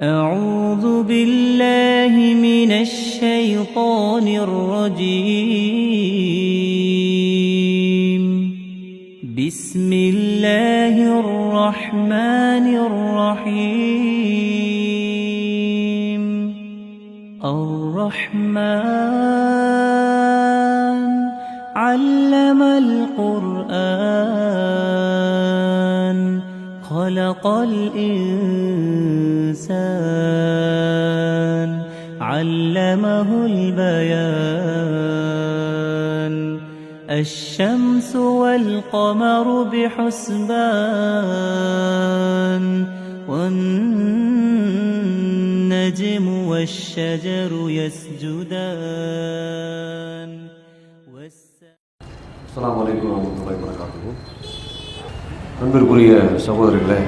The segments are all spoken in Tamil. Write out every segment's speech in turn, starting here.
أعوذ بالله من الشيطان الرجيم. بسم الله الرحمن الرحيم. الرحمن علم القرآن خلق الإنسان علمه البيان الشمس والقمر بحسبان والنجم والشجر يسجدان. அஸ்ஸலாமு அலைக்கும் வரஹ்மத்துல்லாஹி வபரகாத்துஹு. அன்பிற்குரிய சகோதரர்களே,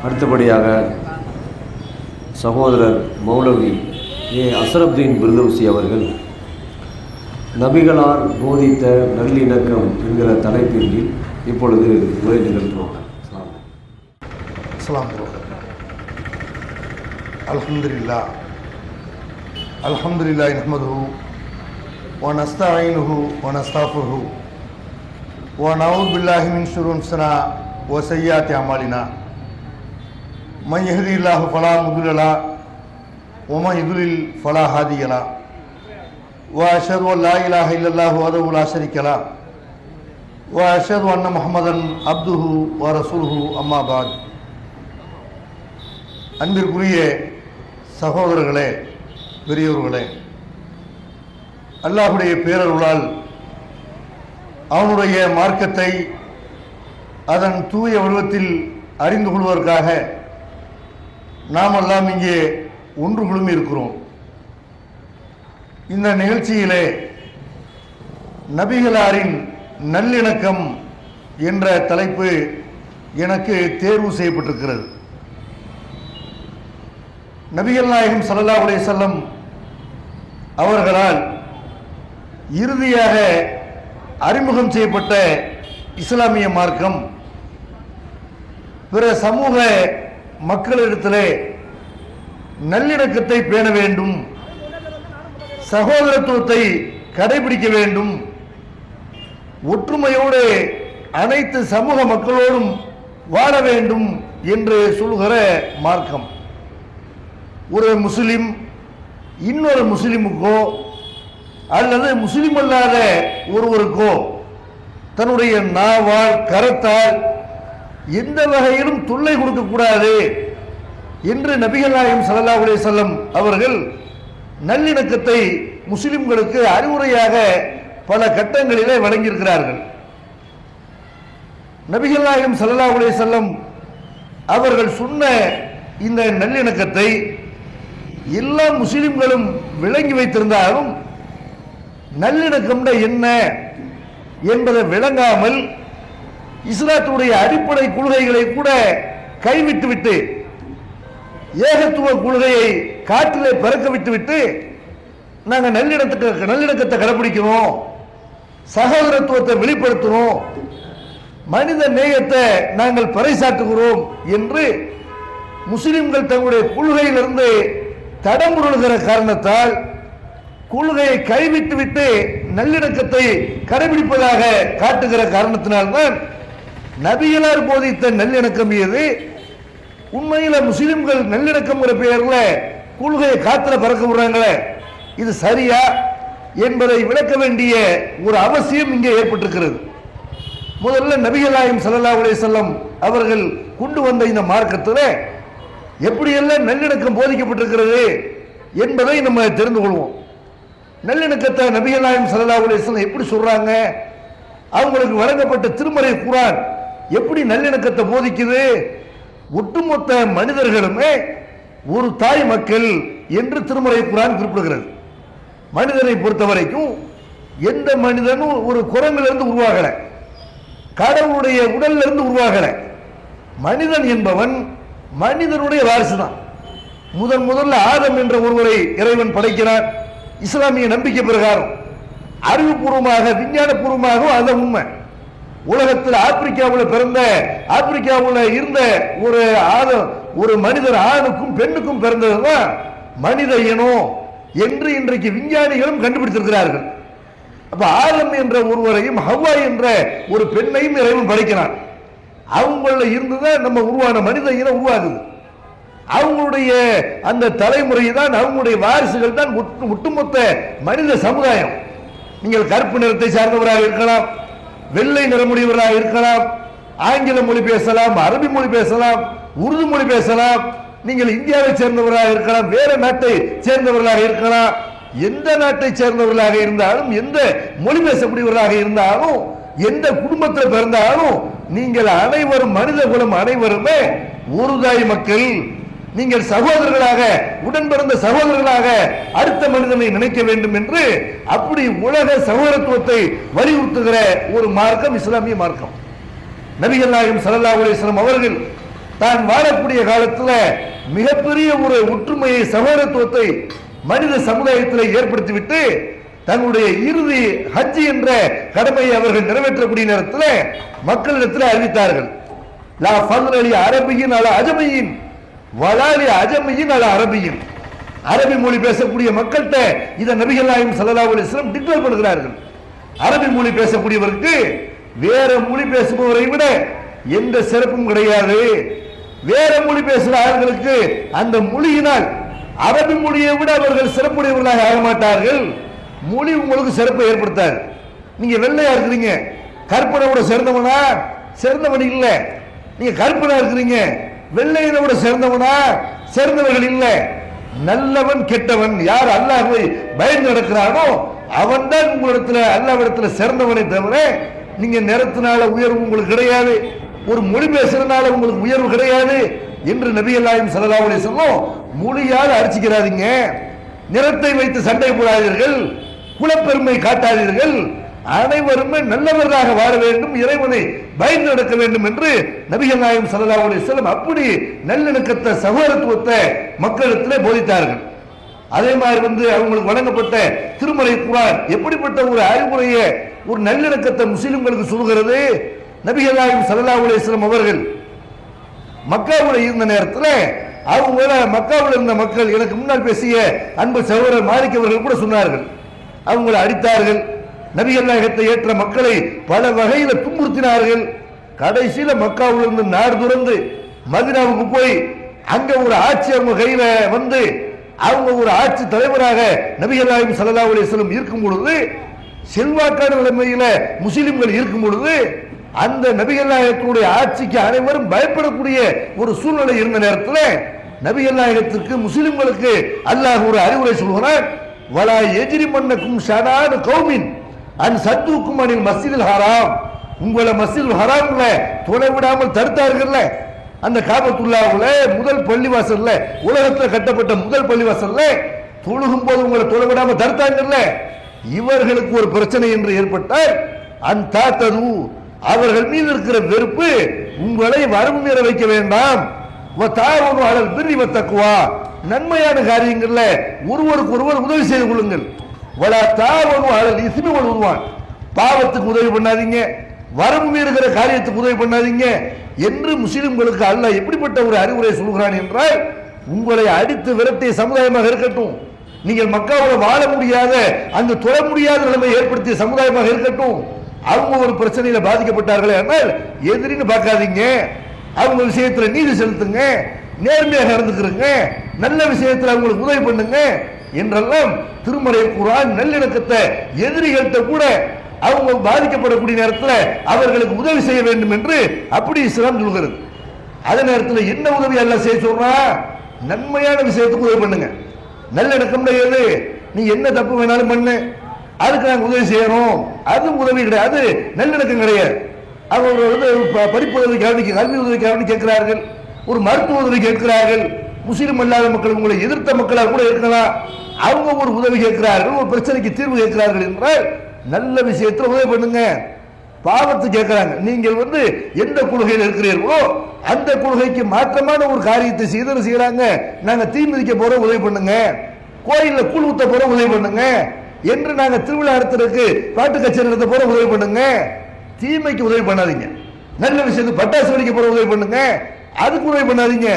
அடுத்தபடியாக சகோதரர் மௌலவி அஸ்ரப்தீன் பிர்தௌசி அவர்கள் நபிகளார் போதித்த நல்லிணக்கம் என்கிற தலைப்பின் கீழ் இப்பொழுது உரை நிகழ்த்துவாங்க. அஸ்ஸலாமு அல்ஹம்துலில்லாஹ் அல்ஹம்துலில்லாஹி நஹ்மதுஹு வ நஸ்தஈனுஹு வ நஸ்தஃபிருஹு வ நஊது பில்லாஹி மின் ஷுரூரி அன்ஃபுஸினா வ ஸய்யிஆத்தி அமாலினா மன் யஹ்திஹில்லாஹு ஃபலா முضில்ல லஹு வ மன் யுضلل ஃபலா ஹாதிய லஹு வ அஷ்ஹது அன் லா இலாஹா இல்லல்லாஹு வஹ்தஹு லா ஷரீக லஹு வ அஷ்ஹது அன்ன முஹம்மதன் அப்துஹு வ ரசூலுஹு அம்மா பஅத். அன்பிற்குரிய சகோதரர்களே, பெரியோர்களே, அல்லாஹ்வுடைய பேரருளால் அவனுடைய மார்க்கத்தை அதன் தூய வடிவத்தில் அறிந்து கொள்வதற்காக நாம் எல்லாம் இங்கே ஒன்று குழுமி இருக்கிறோம். இந்த நிகழ்ச்சியிலே நபிகளாரின் நல்லிணக்கம் என்ற தலைப்பு எனக்கு தேர்வு செய்யப்பட்டிருக்கிறது. நபிகள் நாயகம் ஸல்லல்லாஹு அலைஹி வஸல்லம் அவர்களால் இறுதியாக அறிமுகம் செய்யப்பட்ட இஸ்லாமிய மார்க்கம் பிற சமூக மக்களிடத்திலே நல்லிணக்கத்தை பேண வேண்டும், சகோதரத்துவத்தை கடைபிடிக்க வேண்டும், ஒற்றுமையோடு அனைத்து சமூக மக்களோடும் வாழ வேண்டும் என்று சொல்கிற மார்க்கம். ஒரு முஸ்லிம் இன்னொரு முஸ்லிமுக்கோ அல்லது முஸ்லிம் அல்லாத ஒருவருக்கோ தன்னுடைய நாவால் கரத்தால் எந்த வகையிலும் தொல்லை கொடுக்கக்கூடாது என்று நபிகள் நாயகம் ஸல்லல்லாஹு அலைஹி வஸல்லம் அவர்கள் நல்லிணக்கத்தை முஸ்லிம்களுக்கு அறிவுரையாக பல கட்டங்களிலே வழங்கியிருக்கிறார்கள். நபிகள் நாயகம் ஸல்லல்லாஹு அலைஹி வஸல்லம் அவர்கள் சொன்ன இந்த நல்லிணக்கத்தை எல்லா முஸ்லிம்களும் விளங்கி வைத்திருந்தாலும் நல்லிணக்கம் என்ன என்பதை விளங்காமல் இஸ்லாத்துடைய அடிப்படை கொள்கைகளை கூட கைவிட்டுவிட்டு ஏகத்துவ கொள்கையை காற்றிலே பறக்க விட்டுவிட்டு நாங்கள் நல்லிணக்கத்தை கடைபிடிக்கணும், சகோதரத்துவத்தை வெளிப்படுத்தணும், மனித நேயத்தை நாங்கள் பறைசாற்றுகிறோம் என்று முஸ்லிம்கள் தங்களுடைய கொள்கையிலிருந்து தடம்புரளுகிற காரணத்தால் கொள்கையை கைவிட்டு விட்டு நல்லிணக்கத்தை கடைபிடிப்பதாக காட்டுகிற காரணத்தினால்தான் நபிகளார் போதித்த நல்லிணக்கம் மீது உண்மையில முஸ்லிம்கள் நல்லிணக்கம் பெயர்ல கொள்கையை காத்துல பறக்க விடுறாங்களே, இது சரியா என்பதை விளக்க வேண்டிய ஒரு அவசியம் இங்கே ஏற்பட்டிருக்கிறது. முதல்ல நபிகள் நாயகம் ஸல்லல்லாஹு அலைஹி வஸல்லம் அவர்கள் கொண்டு வந்த இந்த மார்க்கத்தில் எப்படியெல்லாம் நல்லிணக்கம் போதிக்கப்பட்டிருக்கிறது என்பதை நம்ம தெரிந்து கொள்வோம். நல்லிணக்கத்தை நபிகள் நாயகம் ஸல்லல்லாஹு அலைஹி வஸல்லம் எப்படி சொல்றாங்க, அவங்களுக்கு வழங்கப்பட்ட திருமறை குர்ஆன் எப்படி நல்லிணக்கத்தை போதிக்குது. ஒட்டுமொத்த மனிதர்களுமே ஒரு தாய் மக்கள் என்று திருமறை குர்ஆன் குறிப்பிடுகிறது. மனிதனை பொறுத்த வரைக்கும் எந்த மனிதனும் ஒரு குரங்கிலிருந்து உருவாகல, கடவுளுடைய உடல்ல இருந்து உருவாகல. மனிதன் என்பவன் மனிதனுடைய வாரிசு தான். முதல்ல ஆதம் என்ற ஒருவரை இறைவன் படைக்கிறார். இஸ்லாமிய நம்பிக்கை பிரகாரம் அறிவுபூர்வமாக விஞ்ஞானபூர்வமாக அது உண்மை. உலகத்தில் ஆப்பிரிக்காவில் பிறந்த ஆப்பிரிக்காவில் இருந்த ஒரு மனிதர் ஆணுக்கும் பெண்ணுக்கும் பிறந்ததுதான் மனித இனம் என்று இன்றைக்கு விஞ்ஞானிகளும் கண்டுபிடித்திருக்கிறார்கள். அப்ப ஆலம் என்ற ஒருவரையும் ஹவ்வா என்ற ஒரு பெண்ணையும் இறைவன் படைக்கிறான். அவங்கள இருந்துதான் நம்ம உருவான மனித இனம் உருவாகுது. அவங்களுடைய அந்த தலைமுறை தான், அவங்களுடைய வாரிசுகள் தான் ஒட்டுமொத்த மனித சமுதாயம். நீங்கள் கருப்பு நிறத்தை சார்ந்தவராக இருக்கலாம், வெள்ளை நிறமுடையவராக இருக்கலாம், ஆங்கில மொழி பேசலாம், அரபி மொழி பேசலாம், உருது மொழி பேசலாம், நீங்கள் இந்தியாவை சேர்ந்தவராக இருக்கலாம், வேற நாட்டை சேர்ந்தவர்களாக இருக்கலாம். எந்த நாட்டை சேர்ந்தவர்களாக இருந்தாலும், எந்த மொழி பேசக்கூடியவர்களாக இருந்தாலும், எந்த குடும்பத்தில் பிறந்தாலும், நீங்கள் அனைவரும் மனித குலம் அனைவருமே ஒரு தாய் மக்கள். நீங்கள் சகோதரர்களாக, உடன் பிறந்த சகோதரர்களாக அடுத்த மனிதனை நினைக்க வேண்டும் என்று அப்படி உலக சகோதரத்துவத்தை வலியுறுத்துகிற ஒரு மார்க்கம் இஸ்லாமிய மார்க்கம். நபிகள் நாயகம் ஸல்லல்லாஹு அலைஹி வஸல்லம் அவர்கள் தான் வாழக்கூடிய காலத்தில் மிகப்பெரிய ஒரு ஒற்றுமையை, சகோதரத்துவத்தை மனித சமுதாயத்தில் ஏற்படுத்திவிட்டு தன்னுடைய இறுதி ஹஜ் என்ற கடமையை அவர்கள் நிறைவேற்றக்கூடிய நேரத்தில் மக்களிடத்தில் அறிவித்தார்கள். லா ஃபضل அரபியின் அல அஜமியின் வலாலி அஜமியின் அல அரபியின். அரபி மொழி பேசக்கூடிய மக்கள்கிட்ட இதை நபிகள் நாயகம் ஸல்லல்லாஹு அலைஹி வஸல்லம் டிக்ளேர் பண்ணுகிறார்கள். அரபி மொழி பேசக்கூடியவருக்கு வேற மொழி பேசுபவரை விட எந்த சிறப்பும் கிடையாது. வேற மொழி பேசுகிற ஆண்களுக்கு அந்த மொழியினால் அரபி மொழியை விட அவர்கள் சிறப்புடையவர்களாக ஆக மாட்டார்கள். மொழி உங்களுக்கு சிறப்பை ஏற்படுத்தாது. நீங்க வெள்ளையா இருக்கிறீங்க, கற்பனை சேர்ந்தவனா? சேர்ந்தவன் இல்ல. நீங்க கற்பனா இருக்கிறீங்க, வெள்ளையனை விட சேர்ந்தவனா? சேர்ந்தவர்கள் இல்ல. நல்லவன் கெட்டவன் யார் அல்லாஹ்வை பயந்து நடக்கிறானோ அவன் தான் உங்களிடத்துல அல்லாஹ்விடத்துல சிறந்தவனை தவிர நீங்க நிறத்தினால உயர்வு உங்களுக்கு கிடையாது, ஒரு மொழி பேசுறதுனால உங்களுக்கு உயர்வு கிடையாது என்று நபிகள் நாயகம் ஸல்லல்லாஹு அலைஹி வஸல்லம் மொழியால் அடிச்சுக்கிறாதீங்க, நிறத்தை வைத்து சண்டை போடாதீர்கள், குலப்பெருமை காட்டாதீர்கள், அனைவருமே நல்லவர்களாக வாழ வேண்டும், இறைவனை பயந்து நடக்க வேண்டும் என்று நபிகள் நாயகம் ஸல்லல்லாஹு அலைஹி வஸல்லம் அப்படி நல்லிணக்கத்தை, சகோதரத்துவத்தை மக்களிடத்திலே போதித்தார்கள். அதே மாதிரி அவங்களுக்கு வழங்கப்பட்ட திருமறை குர்ஆன் எப்படிப்பட்ட ஒரு அறிவுரையை, ஒரு நல்லிணக்கத்தை முஸ்லிம்களுக்கு சொல்கிறது. நபிகள் நாயகம் ஸல்லல்லாஹு அலைஹி வஸல்லம் அவர்கள் மக்காவில் இருந்த நேரத்தில் அவங்கள மக்காவில் இருந்த மக்கள், எனக்கு முன்னால் பேசிய அன்பு சகோதரர் மாலிக் அவர்கள் கூட சொன்னார்கள், அவங்களை அடித்தார்கள், நபிகள் நாயகத்தை ஏற்ற மக்களை பல வகையில் துன்புறுத்தினார்கள். கடைசியில மக்காவில் இருந்து நாடு துறந்து மதீனாவுக்கு போய் அங்க ஒரு ஆட்சி அவங்க கையில அவங்க ஒரு ஆட்சி தலைவராக நபிகள் நாயகம் ஸல்லல்லாஹு அலைஹி வஸல்லம் இருக்கும் பொழுது, செல்வாக்கான நிலைமையில முஸ்லிம்கள் இருக்கும் பொழுது, அந்த நபிகள் நாயகத்தினுடைய ஆட்சிக்கு அனைவரும் பயப்படக்கூடிய ஒரு சூழ்நிலை இருந்த நேரத்தில் நபிகள் நாயகத்திற்கு முஸ்லிம்களுக்கு அல்லாஹ் ஒரு அறிவுரை சொல்கிறான். வலா எஜ்ரிமன்னக்கும் ஷனானு கௌமின் அன் சத்துக்கும் அனில் மஸ்ஜிதுல் ஹராம். உங்களை மஸ்ஜிதுல் ஹராம்ல தொலை விடாமல் தடுத்தார்கள். அந்த காபத்துல்லாவுல முதல் பள்ளிவாசல்ல, உலகத்தில் கட்டப்பட்ட முதல் பள்ளிவாசல்ல தொழுகும் போது உங்களை தொலை விடாமல் தடுத்தாங்கல்ல, இவர்களுக்கு ஒரு பிரச்சனை என்று ஏற்பட்டால் அந்த அவர்கள் மீது இருக்கிற வெறுப்பு உங்களை வரம்பு மீற வைக்க வேண்டாம். நன்மையான காரியங்கள்ல ஒருவருக்கு ஒருவர் உதவி செய்து கொள்ளுங்கள். பாவத்துக்கு உதவி பண்ணாதீங்க, வரம்பு மீறுகிற காரியத்துக்கு உதவி பண்ணாதீங்க என்று முஸ்லிம்களுக்கு அல்லாஹ் எப்படிப்பட்ட ஒரு அறிவுரை சொல்கிறான் என்றால், உங்களை அடித்து விரட்டிய சமுதாயமாக இருக்கட்டும், நீங்கள் மக்காவில் வாழ முடியாத, அங்கு தொழ முடியாத நிலைமை ஏற்படுத்திய சமுதாயமாக இருக்கட்டும், அவங்க ஒரு பிரச்சனையில பாதிக்கப்பட்டார்களே ஆனால் எதிரின்னு பார்க்காதீங்க, அவங்க விஷயத்துல நீதி செலுத்துங்க, நேர்மையாக நடந்துக்கிறங்க, நல்ல விஷயத்தில் அவங்களுக்கு உதவி பண்ணுங்க என்றெல்லாம் திருமறை குர்ஆன் நல்லிணக்கத்தை எதிரிகள்கிட்ட கூட அவங்க பாதிக்கப்படக்கூடிய நேரத்தில் அவர்களுக்கு உதவி செய்ய வேண்டும் என்று அப்படி இஸ்லாம் சொல்கிறது. அதே நேரத்தில் என்ன உதவி எல்லாம் செய்ய சொல்றா? நன்மையான விஷயத்துக்கு உதவி பண்ணுங்க. நல்லிணக்கம் எது? நீ என்ன தப்பு வேணாலும் பண்ணு, அதுக்கு நாங்கள் உதவி செய்யறோம், அது உதவி கிடையாது, நல்லிணக்கம் கிடையாது. அவங்க படிப்பு உதவி, கல்வி உதவி கேட்கிறார்கள், ஒரு மருத்துவ உதவி கேட்கிறார்கள். முஸ்லிம் அல்லாத மக்கள், உங்களை எதிர்த்த மக்களாக கூட இருக்கலாம், அவங்க ஒரு உதவி கேட்கிறார்கள், ஒரு பிரச்சனைக்கு தீர்வு கேட்கிறார்கள் என்றால் நல்ல விஷயத்தில் உதவி பண்ணுங்க. பாவத்து கேட்கிறாங்க, நீங்கள் எந்த கொள்கையில் இருக்கிறீர்களோ அந்த கொள்கைக்கு மாற்றமான ஒரு காரியத்தை செய்யறாங்க, நாங்க தீ மிதிக்க போற உதவி பண்ணுங்க, கோயில்ல கூழ் ஊத்த போற உதவி பண்ணுங்க என்று நாங்க திருவிழா நடத்துறதுக்கு பாட்டு கச்சேரி நடத்த போற உதவி பண்ணுங்க. தீமைக்கு உதவி பண்ணாதீங்க. நல்ல விஷயத்துக்கு பட்டாசு வெடிக்க போற உதவி பண்ணுங்க, அதுக்கு உதவி பண்ணாதீங்க.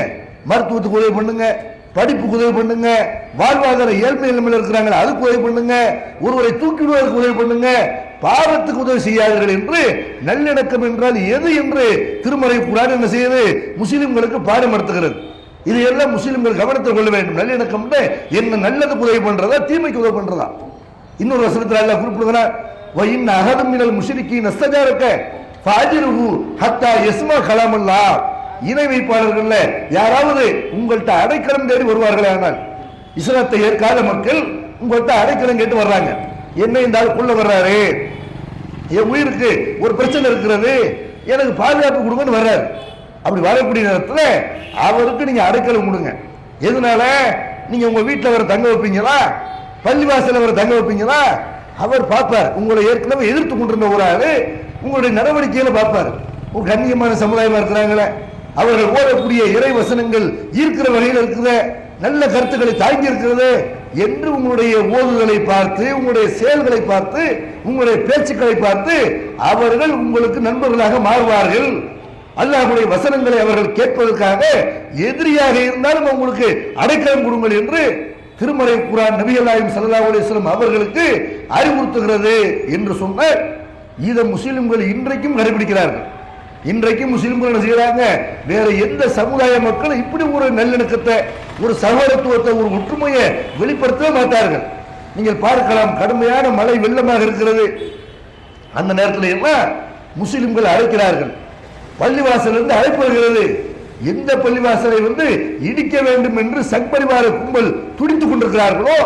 மருத்துவத்துக்கு உதவி பண்ணுங்க, படிப்புக்கு உதவி பண்ணுங்க, வாழ்வாதார ஏழ்மை நிலைமையில் இருக்கிறாங்களா அதுக்கு உதவி பண்ணுங்க, ஒருவரை தூக்கிவிடுவதற்கு உதவி பண்ணுங்க, பாவத்துக்கு உதவி செய்யாதீர்கள் என்று நல்லிணக்கம் என்றால் எது என்று திருமறை குர்ஆன் என்ன செய்யுது? முஸ்லிம்களுக்கு பாடம் நடத்துகிறது. இது எல்லாம் முஸ்லிம்கள் கவனத்தில் கொள்ள வேண்டும். நல்லிணக்கம் என்ன? நல்லதுக்கு உதவி பண்றதா, தீமைக்கு உதவி பண்றதா? இன்னொரு வசனத்தில் அல்லாஹ் குறிப்பிடுகிறார், வஇன் அஹதும் மினல் முஷ்ரிக்கீன இஸ்தஜாரக ஃபஅஜிருஹு ஹத்தா யஸ்மா கலாமல்லாஹ். இணை வைப்பாளர்கள் யாராவது உங்கள்கிட்ட அடைக்கலம் தேடி வருவார்களே, ஆனால் இஸ்லாத்தை ஏற்காத மக்கள் உங்கள்கிட்ட அடைக்கலம் கேட்டு வர்றாங்க, என்ன இந்த ஆள் கொள்ள வர்றாரு, என் உயிருக்கு ஒரு பிரச்சனை இருக்கிறது, எனக்கு பாதுகாப்பு கொடுங்கன்னு வர்றாரு. அப்படி வரக்கூடிய நேரத்தில் அவருக்கு நீங்க அடைக்கலம் கொடுங்க. எதனால? நீங்க உங்க வீட்டில் வர தங்க வைப்பீங்களா, பள்ளிவாசல வர தங்க வைப்பீங்களா? அவர் பார்ப்பார், உங்களை ஏற்கனவே எதிர்த்து கொண்டிருந்த ஒரு ஆளு உங்களுடைய நடவடிக்கையில பார்ப்பார். ஒரு கண்ணியமான சமுதாயமா இருக்கிறாங்களே, அவர்கள் ஓடக்கூடிய இறை வசனங்கள் ஈர்க்கிற வகையில் இருக்கிற நல்ல கருத்துக்களை தாங்கி இருக்கிறது என்று உங்களுடைய ஓதுதலை பார்த்து, உங்களுடைய செயல்களை பார்த்து, உங்களுடைய பேச்சுக்களை பார்த்து அவர்கள் உங்களுக்கு நண்பர்களாக மாறுவார்கள். அல்லாஹ்வுடைய வசனங்களை அவர்கள் கேட்பதற்காக எதிரியாக இருந்தாலும் உங்களுக்கு அடைக்கலம் கொடுங்கள் என்று திருமறை குர்ஆன் நபிகள் நாயகம் ஸல்லல்லாஹு அலைஹி வஸல்லம் அவர்களுக்கு அறிவுறுத்துகிறது என்று சொன்ன இதை முஸ்லிம்கள் இன்றைக்கும் கடைபிடிக்கிறார்கள். இன்றைக்கும் முஸ்லிம்கள் என்ன செய்யறாங்க? வேற எந்த சமுதாய மக்கள் இப்படி ஒரு நல்லிணக்கத்தை, ஒரு சகோதரத்துவத்தை, ஒரு ஒற்றுமையை வெளிப்படுத்தவே மாட்டார்கள். நீங்கள் பார்க்கலாம், கடுமையான மழை வெள்ளமாக இருக்கிறது. அந்த நேரத்தில் எல்லாம் முஸ்லிம்கள் அழைக்கிறார்கள், பள்ளிவாசலிருந்து அழைப்பு வருகிறது. எந்த பள்ளிவாசலை இடிக்க வேண்டும் என்று சக்பரிவார கும்பல் துடித்துக் கொண்டிருக்கிறார்களோ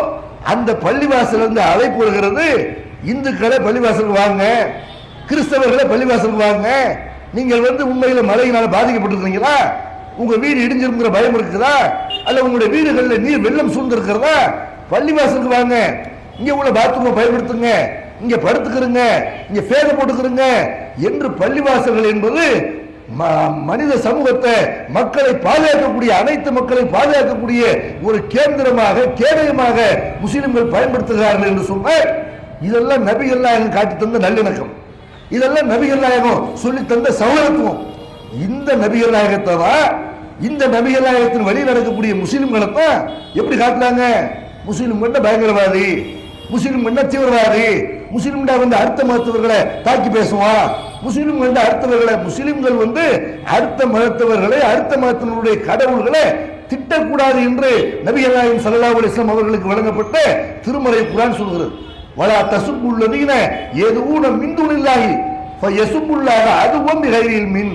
அந்த பள்ளிவாசலிருந்து அழைப்பு வருகிறது, இந்துக்களை பள்ளிவாசலுக்கு வாங்க, கிறிஸ்தவர்களை பள்ளிவாசலுக்கு வாங்க. நீங்கள் உண்மையில மழையினால பாதிக்கப்பட்டிருக்கீங்களா? உங்க வீடு இடிஞ்சிருக்கிற பயம் இருக்குதா? அல்ல உங்களுடைய வீடுகளில் நீர் வெள்ளம் சூழ்ந்திருக்கிறதா? பள்ளிவாசலுக்கு வாங்க, இங்க உள்ள பாத்ரூமை பயன்படுத்துங்க, இங்க படுத்துக்கிறங்க, இங்க ஃபேன போட்டுக்கிறங்க என்று பள்ளிவாசல்கள் என்பது மனித சமூகத்தை, மக்களை பாதுகாக்கக்கூடிய, அனைத்து மக்களை பாதுகாக்கக்கூடிய ஒரு கேந்திரமாக, கேடயமாக முஸ்லிம்கள் பயன்படுத்துகிறார்கள் என்று சொன்னால் இதெல்லாம் நபிகள் நாயகம் காட்டி தந்த நல்லிணக்கம், இதெல்லாம் நபிகள் நாயகம் சொல்லி தந்த சகோதரத்துவம். இந்த நபிகள் நாயகத்தை தான், இந்த நபிகள் நாயகத்தின் வழி நடக்கக்கூடிய முஸ்லிம்களை தான் எப்படி காட்டுறாங்க? முஸ்லிம் பயங்கரவாதி, முஸ்லிம் தீவிரவாதி, முஸ்லிம் அடுத்த மதத்தவர்களை தாக்கி பேசுவான், முஸ்லிம் அடுத்தவர்களை, முஸ்லிம்கள் அடுத்த மதத்தவர்களை, அடுத்த மதத்தினுடைய கடவுள்களை திட்டக்கூடாது என்று நபிகள் நாயகம் ஸல்லல்லாஹு அலைஹி வஸல்லம் அவர்களுக்கு வழங்கப்பட்ட திருமறை குர்ஆன் சொல்கிறது. வலா தசுப்புல்லதீன யதுஊன மின் துனில்லாஹி ஃபயசுப்புல்லாஹ அதுவும் பிகைரில் மின்.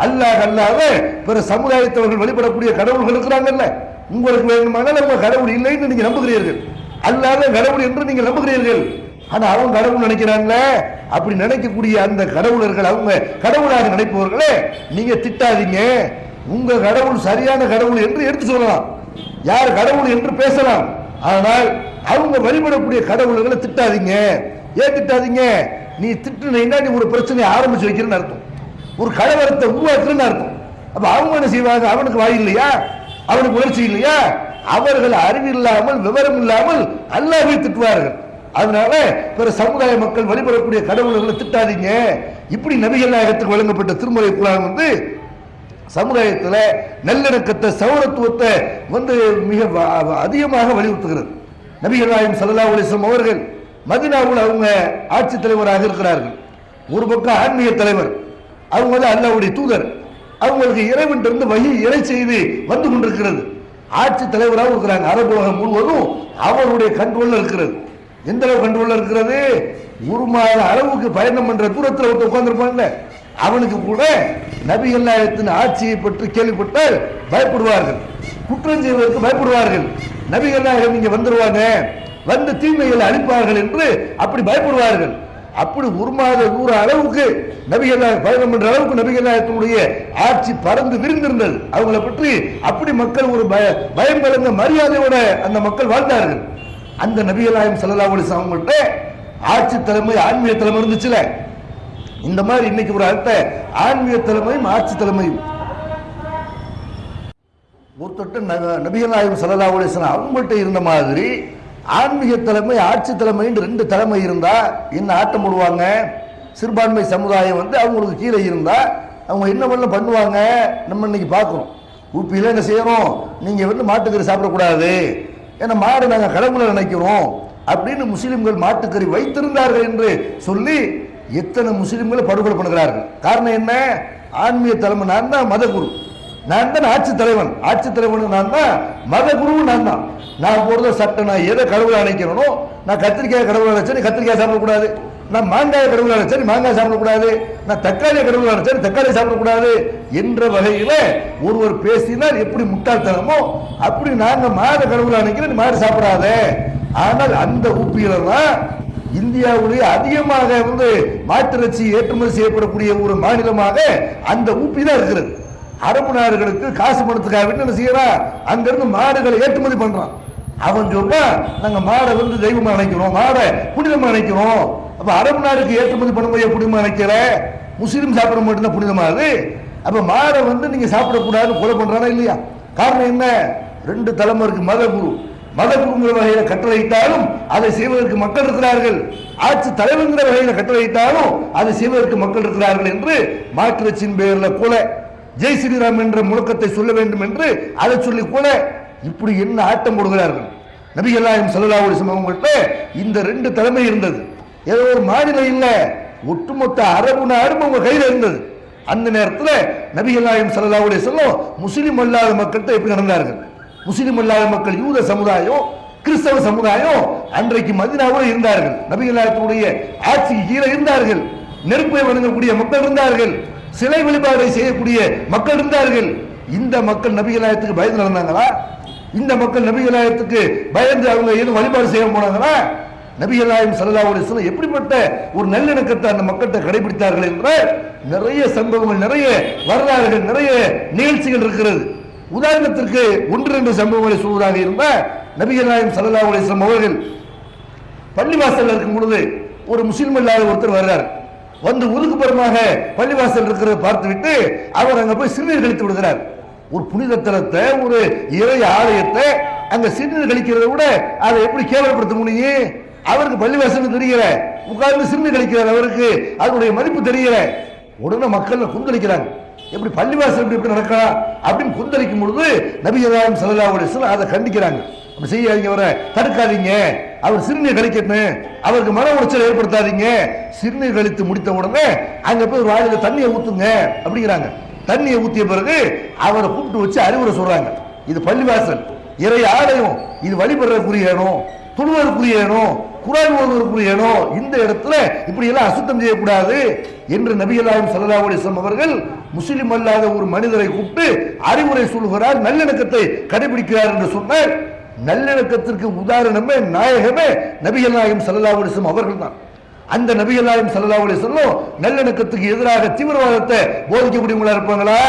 அல்லாஹ் அல்லாத பிற சமுதாயத்தவர்கள் வழிபடக்கூடிய கடவுள்கள் இருக்கிறாங்கல்ல, உங்களுக்கு வேண்டுமானால் உங்க கடவுள் இல்லைன்னு நீங்க நம்புகிறீர்கள், அல்லாத கடவுள் என்று நீங்கள் நம்புகிறீர்கள். ஆனா அவங்க கடவுள் நினைக்கிறாங்க. அப்படி நினைக்கக்கூடிய அந்த கடவுளர்கள், அவங்க கடவுளாக நினைப்பவர்களே நீங்க திட்டாதீங்க. உங்க கடவுள் சரியான கடவுள் என்று எடுத்து சொல்லலாம், யார் கடவுள் என்று பேசலாம். ஆனால் அவங்க வழிபடக்கூடிய கடவுள்களை திட்டாதீங்க. ஏன் திட்டாதீங்க? நீ திட்டுனா நீ ஒரு பிரச்சனையை ஆரம்பிச்சு வைக்கிறன்னு அர்த்தம், ஒரு கலவரத்தை உருவாக்குறன்னு அர்த்தம். அப்ப அவங்க என்ன செய்வாங்க? அவனுக்கு வாய் இல்லையா, அவனுக்கு உணர்ச்சி இல்லையா? அவர்கள் அறிவில்லாமல், விவரம் இல்லாமல் அல்லாஹ்வை திட்டுவார்கள். அதனால பிற சமுதாய மக்கள் வழிபடக்கூடிய கடவுள்களை திட்டாதீங்க. இப்படி நபிகள் நாயகத்துக்கு வழங்கப்பட்ட திருமறை குர்ஆன் சமுதாயத்தில் நல்லிணக்கத்தை, சகோதரத்துவத்தை மிக அதிகமாக வலியுறுத்துகிறது. நபிகள் நாயகம் ஸல்லல்லாஹு அலைஹி வஸல்லம் அவர்கள் மதீனாவில் அவங்க ஆட்சி தலைவராக இருக்கிறார்கள். ஒரு பக்கம் ஆன்மீக தலைவர், அவங்க அல்லாஹ்வுடைய தூதர், அவங்களுக்கு இறைவனிலிருந்து வஹி இறை செய்தி வந்து கொண்டிருக்கிறது. ஆட்சி தலைவராக இருக்கிறாங்க. அரபு உலகம் முழுவதும் அவருடைய கண்ட்ரோல்ல இருக்கிறது. எந்த அளவு கண்ட்ரோல்ல இருக்கிறது? ஒரு மாத அளவுக்கு பயணம் பண்ற தூரத்தில் ஒருத்தர் உட்கார்ந்துருப்பாங்க, அவனுக்கு கூட நபிகள் நாயகத்தின் ஆட்சியை பற்றி கேள்விப்பட்டால் பயப்படுவார்கள், குற்றம் செய்வதற்கு பயப்படுவார்கள். நபிகள் நாயகம் இங்க வந்துருவாங்க, வந்து தீமைகளை அழிப்பார்கள் என்று அப்படி பயப்படுவார்கள். அப்படி ஒரு மாத தூர அளவுக்கு நபிகள் நாயகம் பயணம் பண்ற அளவுக்கு நபிகள் நாயகத்தினுடைய ஆட்சி பறந்து விரிந்திருந்தது. அவங்களை பற்றி அப்படி மக்கள் ஒரு பயம் கலந்த மரியாதையோட அந்த மக்கள் வாழ்ந்தார்கள். அந்த நபிகள் நாயகம் ஸல்லல்லாஹு அலைஹி வஸல்லம் அவங்கள்ட்ட ஆட்சி தலைமை, ஆன்மீக தலைமை இருந்துச்சுல, இந்த மாதிரி இன்னைக்கு ஒரு அடுத்த ஆன்மீக தலைமையும் ஆட்சி தலைமையும் ஒருத்தட்ட நபிகள் நாயகம் ஸல்லல்லாஹு அலைஹி வஸல்லம் அவங்கள்ட்ட இருந்த மாதிரி ஆன்மீக தலைமை, ஆட்சி தலைமை ரெண்டு தலைமை இருந்தா என்ன ஆட்டம் போடுவாங்க? சிறுபான்மை சமுதாயம் அவங்களுக்கு கீழே இருந்தா அவங்க என்ன பண்ணுவாங்க? நம்ம இன்னைக்கு பார்க்கிறோம். ஊப்பியில் என்ன செய்யணும், நீங்கள் வந்து மாட்டுக்கறி சாப்பிடக்கூடாது, ஏன்னா மாடு நாங்கள் கடவுளை நினைக்கிறோம் அப்படின்னு முஸ்லிம்கள் மாட்டுக்கறி வைத்திருந்தார்கள் என்று சொல்லி எத்தனை முஸ்லிம்களை படுகொலை பண்ணுகிறார்கள். காரணம் என்ன? ஆன்மீக தலைமை நான் தான், மதகுரு நான் தான், ஆட்சி தலைவன் நான் தான், மதகுருவும் நான் தான். நான் போடுற சட்டம், நான் எதை கடவுளை அணைக்கிறனோ, நான் கத்திரிக்காய் கடவுளை அணைச்சா நீ கத்திரிக்காய் சாப்பிடக்கூடாது, நான் மாங்காய் கடவுளை அணைச்சா நீ மாங்காய் சாப்பிடக்கூடாது, நான் தக்காளியை கடவுளை அணைச்சா நீ தக்காளி சாப்பிடக்கூடாது என்ற வகையில் ஒருவர் பேசினால் எப்படி முட்டாள்தனமோ அப்படி நாங்கள் மாடு கடவுளை அணைக்கிறோம், நீ மாடு சாப்பிடாத. ஆனால் அந்த ஊப்பியில தான் இந்தியாவுடைய அதிகமாக வந்து மாட்டிறைச்சி ஏற்றுமதி செய்யப்படக்கூடிய ஒரு மாநிலமாக அந்த ஊப்பி தான் இருக்கிறது. அரபு நாடுகளுக்கு காசு பணத்துக்காக என்ன செய்யறான், அங்கிருந்து மாடுகளை ஏற்றுமதி பண்றான். அவன் சொல்றா நாங்க மாடை வந்து தெய்வமா நினைக்கிறோம், மாடை புனிதமா நினைக்கிறோம். அப்ப அரபு நாடுக்கு ஏற்றுமதி பண்ணும்போது புனிதமா நினைக்கிற, முஸ்லீம் சாப்பிட மட்டும்தான் புனிதமா அது. அப்ப மாடை வந்து நீங்க சாப்பிடக்கூடாது கொலை பண்றானா இல்லையா? காரணம் என்ன? 2 தலைமுறைக்கு மதகுருங்கிற வகையில கட்டளையிட்டாலும் அதை செய்வதற்கு மக்கள் இருக்கிறார்கள், ஆட்சி தலைவங்கிற வகையில கட்டளையிட்டாலும் அதை செய்வதற்கு மக்கள் இருக்கிறார்கள் என்று மாற்றிறச்சின் பெயரில் கொலை, ஜெய் ஸ்ரீராம் என்ற முழக்கத்தை சொல்ல வேண்டும் என்று அதை சொல்லி கொலை, இப்படி என்ன ஆட்டம் போடுகிறார்கள். நபிகள் நாயகம் ஸல்லல்லாஹு அலைஹி வஸல்லம் அவங்கள்ட்ட இந்த 2 தலைமை இருந்தது. ஏதோ ஒரு மாநிலம் இல்ல, ஒட்டுமொத்த அரபு நாடும் அவங்க கையில் இருந்தது. அந்த நேரத்தில் நபிகள் நாயகம் ஸல்லல்லாஹு அலைஹி வஸல்லம் முஸ்லிம் அல்லாத மக்கள்கிட்ட எப்படி நடந்தார்கள்? முஸ்லிம் அல்லாத மக்கள் யூத சமுதாயம், கிறிஸ்தவ சமுதாயம் அன்றைக்கு மதீனாவில் இருந்தார்கள், நபிகள் நாயகத்துடைய ஆட்சிக்கு கீழே இருந்தார்கள். நெருப்பை வணங்கக்கூடிய மக்கள் இருந்தார்கள், சிலை வழிபாடை செய்யக்கூடிய மக்கள் இருந்தார்கள். இந்த மக்கள் நபிகள் நாயகத்துக்கு பயந்து நடந்தாங்களா? இந்த மக்கள் நபிகள் நாயகத்துக்கு பயந்து அவங்க எதுவும் வழிபாடு செய்ய போனாங்களா? நபிகள் நாயகம் ஸல்லல்லாஹு அலைஹி வஸல்லம் எப்படிப்பட்ட ஒரு நல்லிணக்கத்தை அந்த மக்கள்கிட்ட கடைபிடித்தார்கள் என்ற நிறைய சம்பவங்கள், நிறைய வரலாறுகள், நிறைய நிகழ்ச்சிகள் இருக்கிறது. உதாரணத்திற்கு 1-2 சம்பவங்களை சொல்வதாக இருந்த நபிகள் நாயகம் ஸல்லல்லாஹு அலைஹி வஸல்லம் அவர்கள் பள்ளிவாசல் இருக்கும் பொழுது ஒரு முஸ்லிம் இல்லாத ஒருத்தர் வர்றார். வந்து ஒதுக்குப்புறமாக பள்ளிவாசல் இருக்கிறத பார்த்துவிட்டு அவர் அங்க போய் சிறுநீர் கழித்து விடுகிறார். ஒரு புனித தலத்தை, ஒரு இறை ஆலயத்தை அங்க சிறுநீர் கழிக்கிறத விட அதை எப்படி கேவலப்படுத்த முடியும்? அவருக்கு பள்ளிவாசல் தெரியல, உட்கார்ந்து சிறுநீர் கழிக்கிறார், அவருக்கு அதனுடைய மதிப்பு தெரியல. உடனே மக்கள் குந்தளிக்கிறாங்க, எப்படி பள்ளிவாசல் எப்படி நடக்கலாம் அப்படின்னு குந்தளிக்கும் பொழுது நபிகள் நாயகம் ஸல்லல்லாஹு அலைஹி வஸல்லம் அதை கண்டிக்கிறாங்க. அப்படி செய்யாதீங்க, அவரை தடுக்காதீங்க, அவர் சிறுநீர் கழிக்கணும், அவருக்கு மன உளைச்சல் ஏற்படுத்தாதீங்க. சிறுநீர் கழித்து முடித்த உடனே அங்க போய் ஒரு வாயில தண்ணியை ஊத்துங்க அப்படிங்கிறாங்க. தண்ணியை ஊத்திய பிறகு அவரை கூப்பிட்டு வச்சு அறிவுரை சொல்றாங்க. இது பள்ளிவாசல், இறை ஆலயம், இது வழிபடுறதுக்குரிய இடம், தொழுவதற்குரிய இடம், குர்ஆன் ஓதுவதற்குரிய இடம், இந்த இடத்துல இப்படி எல்லாம் அசுத்தம் செய்யக்கூடாது என்று நபிகள் நாயகம் ஸல்லல்லாஹு அலைஹி வஸல்லம் அவர்கள் முஸ்லிம் அல்லாத ஒரு மனிதரை கூப்பிட்டு அறிவுரை சொல்கிறார், நல்லிணக்கத்தை கடைபிடிக்கிறார் என்று சொன்னார். நல்லிணக்கத்திற்கு உதாரணமே நாயகமே நபிகள் நாயகம் ஸல்லல்லாஹு அலைஹி வஸல்லம் அவர்கள் தான். அந்த நபிகள் நாயகம் ஸல்லல்லாஹு அலைஹி வஸல்லம் நல்லிணக்கத்துக்கு எதிராக தீவிரவாதத்தை போதிக்கக்கூடியவங்களா இருப்பாங்களா?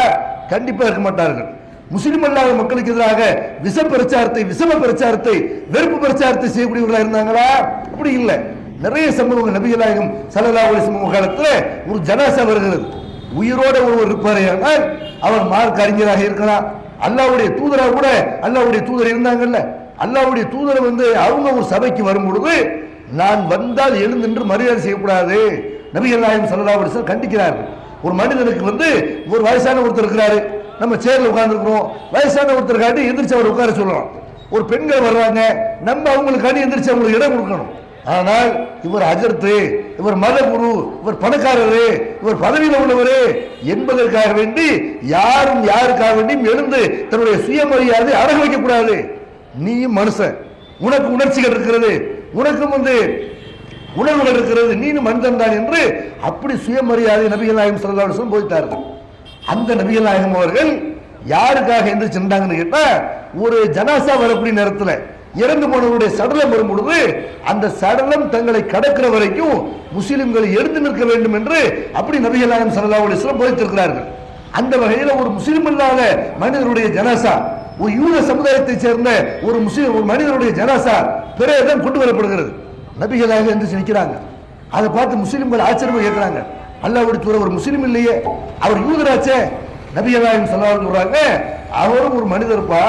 கண்டிப்பா இருக்க மாட்டார்கள். முஸ்லிம் அல்லாத மக்களுக்கு எதிராக விஷம பிரச்சாரத்தை வெறுப்பு பிரச்சாரத்தை செய்யக்கூடியவர்களா இருந்தாங்களா? அப்படி இல்லை. நிறைய சம்பவங்கள் நபிகள் நாயகம் ஸல்லல்லாஹு அலைஹி வஸல்லம் காலத்துல ஒரு ஜனாசா வருகிறது. உயிரோட ஒருவர் இருப்பாரே, ஆனால் அவர் மார்க்க அறிஞராக இருக்கலாம், அல்லாஹ்வுடைய தூதராக கூட அல்லாஹ்வுடைய தூதர் இருந்தாங்கல்ல, அல்லாஹ்வுடைய தூதரை வந்து அவங்க ஒரு சபைக்கு வரும் பொழுது நான் வந்தால் எழுந்து மரியாதை செய்யக்கூடாது நபிகள் நாயகம் ஸல்லல்லாஹு அலைஹி வஸல்லம் கண்டிக்கிறார்கள். ஒரு மனிதனுக்கு வந்து ஒரு வயசான ஒருத்தர் இருக்கிறாரு, நம்ம சேர்ல உட்கார்ந்து இருக்கிறோம், வயசான ஒருத்தர் காட்டி எந்திரிச்சு அவர் உட்கார சொல்லலாம். ஒரு பெண்கள் வர்றாங்க, நம்ம அவங்களுக்காண்டி எந்திரிச்சு அவங்களுக்கு இடம் கொடுக்கணும். ஆனால் இவர் அஜர்த்து, இவர் மதகுரு, இவர் பணக்காரரு, இவர் பதவியில் உள்ளவரு என்பதற்காக வேண்டி யாரும் யாருக்காக வேண்டியும் எழுந்து தன்னுடைய சுயமரியாதை அடகு வைக்க கூடாது. நீயும் மனுஷன், உனக்கு உணர்ச்சிகள் இருக்கிறது, உனக்கும் வந்து உணர்வுகள் இருக்கிறது, நீனும் மனிதன் தான் என்று அப்படி சுயமரியாதை நபிகள் நாயகம் ஸல்லல்லாஹு அலைஹி வஸல்லம் போதித்தார்கள். அந்த நபிகள் நாயகம் அவர்கள் யாருக்காக எந்திரிச்சு நின்றாங்கன்னு கேட்டா, ஒரு ஜனாசா வரக்கூடிய நேரத்தில் இறந்து போனவருடைய சடலம் வரும் பொழுது அந்த சடலம் தங்களை கடக்கிற வரைக்கும் முஸ்லிம்கள் எழுந்து நிற்க வேண்டும் என்று அப்படி நபிகள் நாயகம் ஸல்லல்லாஹு அலைஹி வஸல்லம் போதித்திருக்கிறார்கள். அந்த வகையில் ஒரு முஸ்லிம் இல்லாத மனிதனுடைய ஜனாசா, ஒரு யூத சமுதாயத்தை சேர்ந்த ஒரு மனிதனுடைய ஜனாசா பிரேதம் கொண்டு வரப்படுகிறது. நபிகள் நாயகம் எந்திரிச்சு நிற்கிறாங்க. அதை பார்த்து முஸ்லிம்கள் ஆச்சரியமா கேட்கிறாங்க, அல்லாஹ்வுடைய தூதர் ஒரு முஸ்லிம் இல்லையே, அவர் யூதராச்சே. நபிகள் நாயகம் ஸல்லல்லாஹு அலைஹி வஸல்லம் சொல்றாங்க, அவரும் ஒரு மனிதர்ப்பா,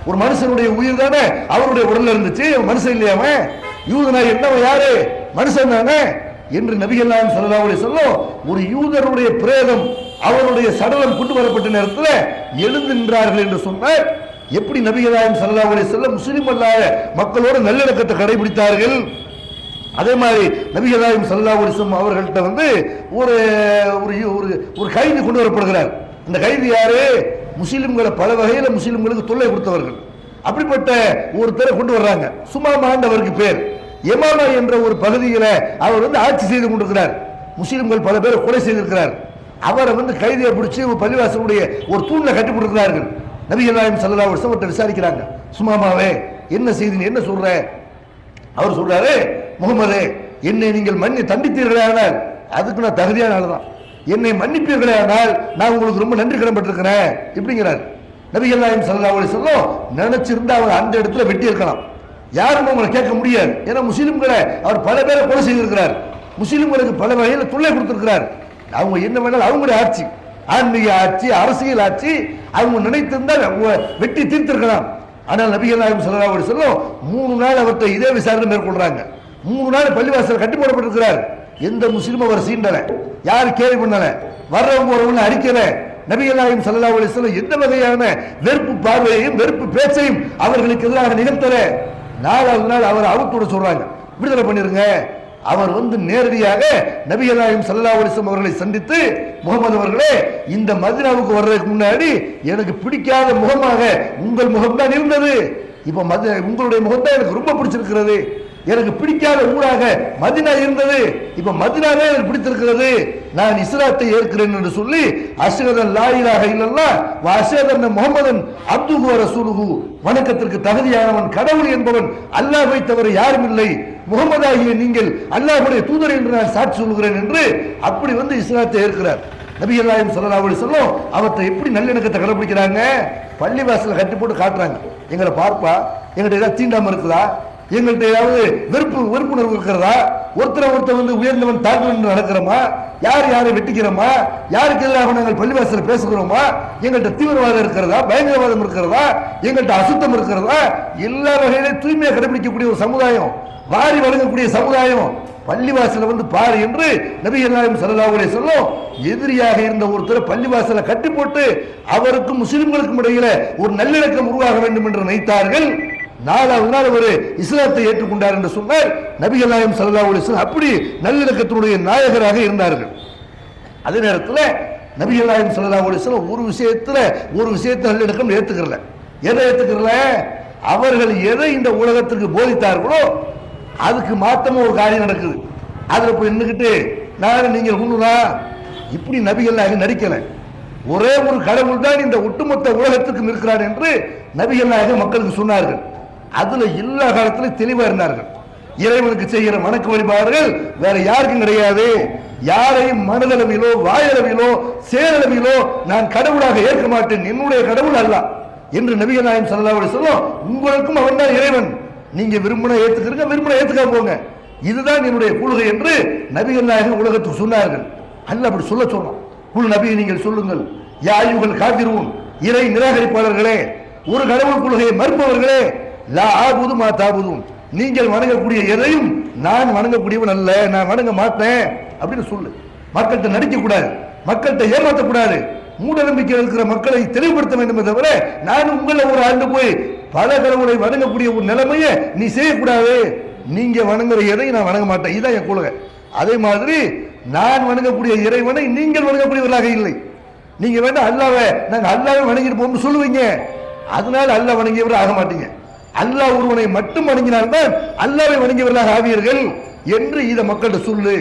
ஒரு மனுஷனுடைய உயிர் தானே அவருடைய உடல்ல இருந்துச்சு, மனுஷன் இல்லையாம, யூதனா என்னவன் யாரு, மனுஷன் தானே என்று நபிகள் நாயகம் ஸல்லல்லாஹு அலைஹி வஸல்லம் ஒரு யூதருடைய பிரேதம் அவருடைய சடலம் கொண்டு வரப்பட்ட நேரத்தில் எழுந்து நின்றார்கள் என்று சொன்னார். எப்படி நபிகள் நாயகம் ஸல்லல்லாஹு அலைஹி வஸல்லம் முஸ்லிம் அல்லாத மக்களோட நல்லிணக்கத்தை கடைபிடித்தார்கள். அதே மாதிரி நபிகள் நாயகம் ஸல்லல்லாஹு அலைஹி வஸல்லம் அவர்கள்ட்ட வந்து ஒரு ஒரு கைதி கொண்டு வரப்படுகிறார். அந்த கைதி யாரு? முஸ்லிம்களை பல வகையில முஸ்லிம்களுக்கு தொல்லை கொடுத்தவர்கள். அப்படிப்பட்ட ஒருத்தரை கொண்டு வர்றாங்க. சுமாமான்னு அவருக்கு பேர். யமாமா என்ற ஒரு பகுதியில் அவர் வந்து ஆட்சி செய்து கொண்டிருக்கிறார். முஸ்லிம்கள் பல பேரை கொலை செய்திருக்கிறார். அவரை வந்து கைதியை பிடிச்சி பள்ளிவாசலுடைய ஒரு தூண்ல கட்டி போட்டிருக்கிறார்கள். நபிகள் நாயகம் ஸல்லல்லாஹு அலைஹி வஸல்லம் விசாரிக்கிறாங்க. சுமாமாவே என்ன செய்தி, என்ன சொல்ற? அவர் சொல்றாரு, முகமதே, என்னை நீங்கள் தண்டித்தீர்களே ஆனால் அதுக்கு நான் தகுதியான ஆள் தான். என்னை மன்னிப்பீர்களே ஆனால் நான் உங்களுக்கு ரொம்ப நன்றி கடன்பட்டிருக்கிறேன் இப்படிங்கிறார். நபிகள் நாயகம் ஸல்லல்லாஹு அலைஹி வஸல்லம் நினைச்சிருந்தா அவர் அந்த இடத்துல வெட்டி இருக்கலாம். யாரும் உங்களை கேட்க முடியாது. ஏன்னா முஸ்லிம்களை அவர் பல பேரை கொலை செய்திருக்கிறார். முஸ்லிம்களுக்கு பல வகையில் தொல்லை கொடுத்திருக்கிறார். அவங்க என்ன வேணாலும் அவங்களுடைய ஆட்சி, ஆன்மீக ஆட்சி, அரசியல் ஆட்சி, அவங்க நினைத்திருந்தால் வெட்டி தீர்த்திருக்கலாம். ஆனால் நபிகள் நாயகம் ஸல்லல்லாஹு அலைஹி வஸல்லம் 3 நாள் அவர்கிட்ட இதே விசாரணை மேற்கொள்றாங்க. 3 நாள் பள்ளிவாசல் கட்டி போடப்பட்டிருக்கிறார். எந்த முஸ்லிமும் அவர் சீண்டல, யார் கேள்வி பண்ணல, வர்றவங்க ஒருவங்க அடிக்கல. நபிகள் நாயகம் ஸல்லல்லாஹு அலைஹி வஸல்லம் எந்த வகையான வெறுப்பு பார்வையையும் வெறுப்பு பேச்சையும் அவர்களுக்கு எதிராக நிகழ்த்தல. 4வது நாள் அவர் அவுத்தோட சொல்றாங்க, விடுதலை பண்ணிருங்க. அவர் வந்து நேரடியாக நபிகள் நாயகம் ஸல்லல்லாஹு அலைஹி வஸல்லம் அவர்களை சந்தித்து, முகமது அவர்களே, இந்த மதீனாவுக்கு வர்றதுக்கு முன்னாடி எனக்கு பிடிக்காத முகமாக உங்கள் முகம்தான் இருந்தது. இப்ப உங்களுடைய முகம் தான் எனக்கு ரொம்ப பிடிச்சிருக்கிறது. எனக்கு பிடிக்காத ஊராக மதீனா இருந்தது. இப்ப மதீனாவே எனக்கு பிடித்திருக்கிறது. நான் இஸ்லாத்தை ஏற்கிறேன் என்று சொல்லி அஷ்ஹது அல்லா இலாஹ இல்லல்லாஹ் வ அஷ்ஹது அன்ன முஹம்மதன் அப்துஹு வ ரசூலுஹு, வணக்கத்திற்கு தகுதியானவன் கடவுள் என்பவன் அல்லாஹ்வை தவிர யாரும் இல்லை, முகமதாகிய நீங்கள் அல்லாஹ்வுடைய தூதர் என்று நான் சாட்சி சொல்கிறேன் என்று அப்படி வந்து இஸ்லாத்தை ஏற்கிறார். நபிகள் நாயகம் ஸல்லல்லாஹு அலைஹி வஸல்லம் அவற்றை எப்படி நல்லிணக்கத்தை கடைபிடிக்கிறாங்க? பள்ளிவாசல கட்டி போட்டு காட்டுறாங்க. எங்களை பார்ப்பா, எங்கள்கிட்ட ஏதாவது தீண்டாம இருக்குதா, எங்கள்கிட்ட ஏதாவது வெறுப்புணர்வு இருக்கிறதா, ஒருத்தர் வந்து உயர்ந்தவன் தாழ்ந்தவன் நடக்கிறோமா, யாரை வெட்டிக்கிறோமா, யாருக்கு எதிராக நாங்கள் பள்ளிவாசல பேசுகிறோமா, எங்கள்கிட்ட தீவிரவாதம் இருக்கிறதா, பயங்கரவாதம் இருக்கிறதா, எங்கள்கிட்ட அசுத்தம் இருக்கிறதா, எல்லா வகையிலும் தூய்மையை கடைபிடிக்கக்கூடிய ஒரு சமுதாயம், வாரி வழங்கக்கூடிய சமுதாயம். பள்ளிவாசல வந்து பாரு என்று நபிகள் நாயகம் ஸல்லல்லாஹு அலைஹி வஸல்லம் எதிரியாக இருந்த ஒருத்தர் பள்ளிவாசல கட்டி போட்டு அவருக்கும் முஸ்லிம்களுக்கும் இடையில ஒரு நல்லிணக்கம் உருவாக வேண்டும் என்று நினைத்தார்கள். 4வது நாள் அவர் இஸ்லாத்தை ஏற்றுக்கொண்டார் என்று சொன்னார். நபிகள் நாயகம் ஸல்லல்லாஹு அலைஹி வஸல்லம் அப்படி நல்லிணக்கத்தினுடைய நாயகராக இருந்தார்கள். அதே நேரத்தில் நபிகள் நாயகம் ஸல்லல்லாஹு அலைஹி வஸல்லம் ஒரு விஷயத்தை நல்லிணக்கம் ஏற்றுக்கிறல. எதை ஏற்றுக்கிறல? அவர்கள் எதை இந்த உலகத்திற்கு போதித்தார்களோ அதுக்கு மாத்தமா ஒரு காரியம் நடக்குது. அதுல போய் நின்றுக்கிட்டு நீங்கள் ஒண்ணுதா இப்படி நபிகள் நாயகம் நடிக்கல. ஒரே ஒரு கடவுள் தான் இந்த ஒட்டுமொத்த உலகத்துக்கும் இருக்கிறார் என்று நபிகள் நாயகம் மக்களுக்கு சொன்னார்கள். அதுல எல்லா காலத்திலும் தெளிவா இருந்தார்கள். இறைவனுக்கு செய்கிற வணக்க வழிபாடுகள் வேற யாருக்கும் கிடையாது. யாரையும் மனதளவிலோ வாயளவிலோ செயலளவிலோ நான் கடவுளாக ஏற்க மாட்டேன், என்னுடைய கடவுள் அல்லாஹ் என்று நபிகள் நாயகம் ஸல்லல்லாஹு அலைஹி வஸல்லம் உங்களுக்கும் அவன் தான் இறைவன், நீங்க விரும்பினா ஏத்துக்கிறீங்க, விரும்பினா ஏத்துக்க போங்க, இதுதான் என்னுடைய கொள்கை என்று நபிகள் நாயகம் உலகத்துக்கு சொன்னார்கள். அல்லாஹ் அப்படி சொல்றான். குல் நபியை நீங்கள் சொல்லுங்கள், யா அய்யுஹல் காஃபிரூன், இறை நிராகரிப்பாளர்களே, ஒரு கடவுள் கொள்கையை மறுப்பவர்களே, லா ஆபுது மா தாபுதுன், நீங்கள் வணங்கக்கூடிய எதையும் நான் வணங்கக்கூடியவன் அல்ல, நான் வணங்க மாட்டேன் அப்படின்னு சொல்லு. மக்கள்கிட்ட நடிக்க கூடாது, மக்கள்கிட்ட ஏமாற்றக்கூடாது, மூட நம்பிக்கை இருக்கிற மக்களை தெளிவுபடுத்த வேண்டும் தவிர நான் உங்களை ஒரு ஆண்டு போய் பல கடவுளை வணங்கக்கூடிய ஒரு நிலைமையை நீ செய்யக்கூடாது. நீங்க வணங்குற எதை நான் வணங்க மாட்டேன், இதுதான் என் கொள்கை. அதே மாதிரி நான் வணங்கக்கூடிய இறைவனை நீங்கள் வணங்கக்கூடியவர்களாக இல்லை. நீங்க வேண்டாம் அல்லாவை நாங்க அல்லாவை வணங்கிருப்போம்னு சொல்லுவீங்க, அதனால அல்லாஹ் வணங்கியவர் ஆக மாட்டீங்க. அல்லாஹ் ஒருவனை மட்டும் வணங்கினால்தான் அல்லாவை வணங்கியவர்களாக ஆவீர்கள் என்று இதை மக்கள்கிட்ட சொல்லு.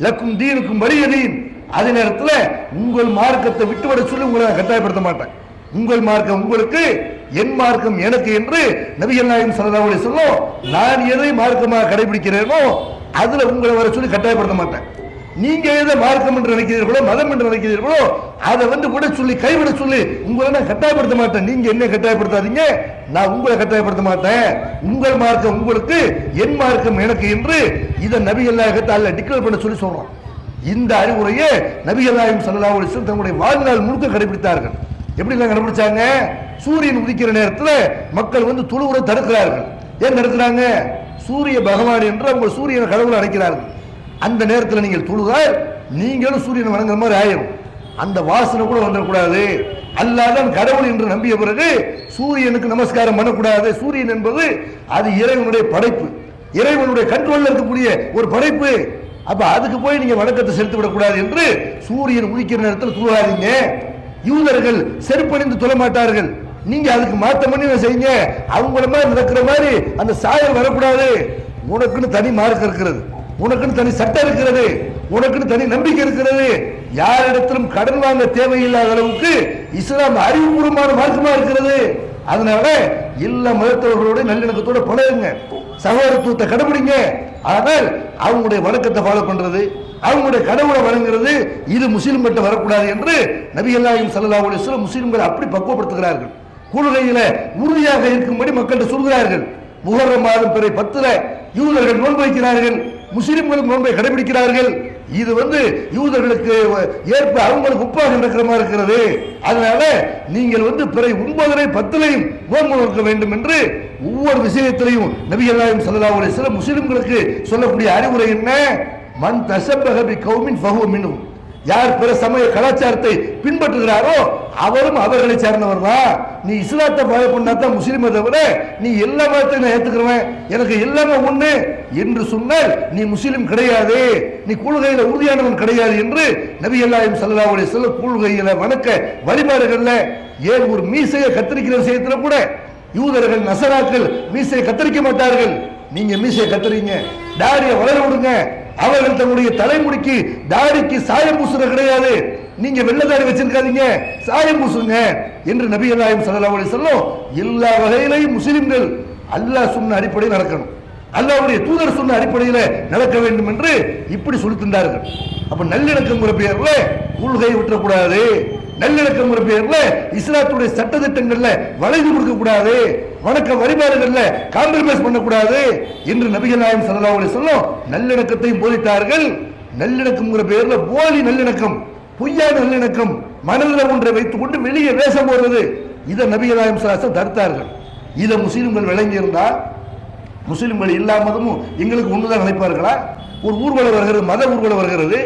லக்கும் தீனுக்கும் வலியதீன். அதே நேரத்தில் உங்கள் மார்க்கத்தை விட்டுவிட சொல்லி உங்களை கட்டாயப்படுத்த மாட்டேன். உங்கள் மார்க்கம் உங்களுக்கு, என் மார்க்கம் எனக்கு என்று நபிகள் நாயகம் ஸல்லல்லாஹு அலைஹி வஸல்லம் நான் எதை மார்க்கமாக கடைபிடிக்கிறேனோ அதுல உங்களை வர சொல்லி கட்டாயப்படுத்த மாட்டேன். நீங்க எதை மார்க்கம் என்று நினைக்கிறீர்களோ மதம் என்று நினைக்கிறீர்களோ அதை வந்து விட சொல்லி கைவிட சொல்லி உங்களை நான் கட்டாயப்படுத்த மாட்டேன். நீங்க என்ன கட்டாயப்படுத்தாதீங்க, நான் உங்களை கட்டாயப்படுத்த மாட்டேன். உங்கள் மார்க்கம் உங்களுக்கு, என் மார்க்கம் எனக்கு என்று இதை நபிகள் நாயகத்தை அல்லாஹ் டிக்ளேர் பண்ண சொல்லி சொல்றோம். இந்த அறிவுரையை நபிகள் நாயகம் ஸல்லல்லாஹு அலைஹி வஸல்லம் தங்களுடைய வாழ்நாள் முழுக்க கடைபிடித்தார்கள். எப்படி கடைபிடிச்சாங்க? சூரியன் உதிக்கிற நேரத்தில் மக்கள் வந்து தொழுவுரை தடுக்கிறார்கள். ஏன் தடுக்கிறாங்க? சூரிய பகவான் என்று அவங்க சூரியனை கடவுளை அழைக்கிறார்கள். அந்த நேரத்தில் நீங்கள் தொழுதால் நீங்களும் சூரியனை வணங்குற மாதிரி ஆயிரும். அந்த வாசனை கூட வந்துடக்கூடாது. அல்லாதான் கடவுள் என்று நம்பிய பிறகு சூரியனுக்கு நமஸ்காரம் பண்ணக்கூடாது. சூரியன் என்பது அது இறைவனுடைய படைப்பு, இறைவனுடைய கண்ட்ரோல்ல இருக்கக்கூடிய ஒரு படைப்பு. அப்ப அதுக்கு போய் நீங்க வணக்கத்தை செலுத்தி விடக்கூடாது என்று சூரியன் உதிக்கிற நேரத்தில் தொழாதீங்க. யூதர்கள் செருப்பணிந்து தொழ மாட்டார்கள், நீங்க அதுக்கு மாற்றம் பண்ணி செய்யுங்க. அவங்கள மாதிரி நடக்கிற மாதிரி அந்த சாயல் வரக்கூடாது. உனக்குன்னு தனி மார்க்கம் இருக்கிறது, உனக்குன்னு தனி சட்டம் இருக்கிறது, உனக்குன்னு தனி நம்பிக்கை இருக்கிறது. யாரிடத்திலும் கடன் வாங்க தேவையில்லாத அளவுக்கு இஸ்லாம் அறிவுபூர்வமான மார்க்கமா இருக்கிறது. அதனால எல்லா மதத்தவர்களோட நல்லிணக்கத்தோட பழகுங்க, சகோதரத்துவத்தை கடைபிடிங்க. ஆனால் அவங்களுடைய வணக்கத்தை ஃபாலோ பண்றது, அவங்களுடைய கடவுளை வணங்குறது இது முஸ்லிம் கிட்ட வரக்கூடாது என்று நபிகள் நாயகம் ஸல்லல்லாஹு அலைஹி வஸல்லம் முஸ்லிம்களை அப்படி பக்குவப்படுத்துகிறார்கள். கொள்கையில உறுதியாக இருக்கும்படி மக்கள்கிட்ட சொல்கிறார்கள். முஹர்ரம் மாதம் பிறை 10 யூதர்கள் நோன்பு வைக்கிறார்கள், முஸ்லிம்களும் நோன்பை கடைபிடிக்கிறார்கள். இது யூதர்களுக்கு ஏற்ப அவங்களுக்கு ஒப்பாக நடக்கிற மாதிரி இருக்கிறது. அதனால நீங்கள் பிறை 9 10 நோன்பு நோக்க வேண்டும் என்று ஒவ்வொரு விஷயத்திலையும் நபிகள் நாயகம் ஸல்லல்லாஹு அலைஹி வஸல்லம் முஸ்லிம்களுக்கு சொல்லக்கூடிய அறிவுரை என்ன? மன் தஷப்பஹ பிகௌமின் ஃபஹுவ மின்ஹும். யார் பிற சமய கலாச்சாரத்தை பின்பற்றுகிறாரோ அவரும் அவர்களை சேர்ந்தவர் தான். நீ இஸ்லாத்தை ஃபாலோ பண்ணாதான் முஸ்லிமை தவிர நீ எல்லா மதத்தையும் நான் ஏத்துக்கிறவன், எனக்கு எல்லாமே ஒண்ணு என்று சொன்னால் நீ முஸ்லிம் கிடையாது, நீ கொள்கையில உறுதியானவன் கிடையாது என்று நபிகள் நாயகம் ஸல்லல்லாஹு அலைஹி வஸல்லம் கொள்கையில வணக்க வழிபாடுகள்ல ஏன் ஒரு மீசையை கத்தரிக்கிற விஷயத்துல கூட யூதர்கள் நசராக்கள் மீசையை கத்தரிக்க மாட்டார்கள். நீங்க மீசையை கத்தரிங்க, தாடியை வளர விடுங்க. அவர்கள் தன்னுடைய தலைமுடிக்கு தாடிக்கு சாயம் பூசுறது கிடையாது. நீங்க வெள்ளை தாடி வச்சிருக்காதீங்க, சாயம் பூசுங்க என்று நபிகள் நாயகம் ஸல்லல்லாஹு அலைஹி வஸல்லம் எல்லா வகையிலையும் முஸ்லிம்கள் அல்லாஹ் சொன்ன அடிப்படையில் நடக்கணும், அல்லாஹ்வுடைய தூதர் சொன்ன அடிப்படையில் நடக்க வேண்டும் என்று இப்படி சொல்லி தந்தார்கள். அப்ப நல்லிணக்கங்கிற பெயர்ல கொள்கையை விட்டுறக்கூடாது, நல்லிணக்கங்கிற பெயர்ல இஸ்லாத்துடைய சட்டத்திட்டங்கள்ல வளைந்து கொடுக்க கூடாது, வணக்க வழிபாடுகள்ல காம்ப்ரமைஸ் பண்ணக்கூடாது என்று நபிகள் நாயகம் ஸல்லல்லாஹு அலைஹி வஸல்லம் நல்லிணக்கத்தையும் போதித்தார்கள். நல்லிணக்கங்கிற பெயர்ல போலி நல்லிணக்கம், பொய்யான நல்லிணக்கம், மனதில் ஒன்றை வைத்துக் கொண்டு வெளியே வேஷம் போடுறது, இதை நபிகள் நாயகம் ஸல்லல்லாஹு அலைஹி வஸல்லம் தடுத்தார்கள். இதை முஸ்லிம்கள் விளங்கி இருந்தா முஸ்லிம்கள் எல்லா மதமும் எங்களுக்கு ஒண்ணுதான் நினைப்பார்களா? ஒரு ஊர்வலம் வருகிறது, மத ஊர்வலம் வருகிறது,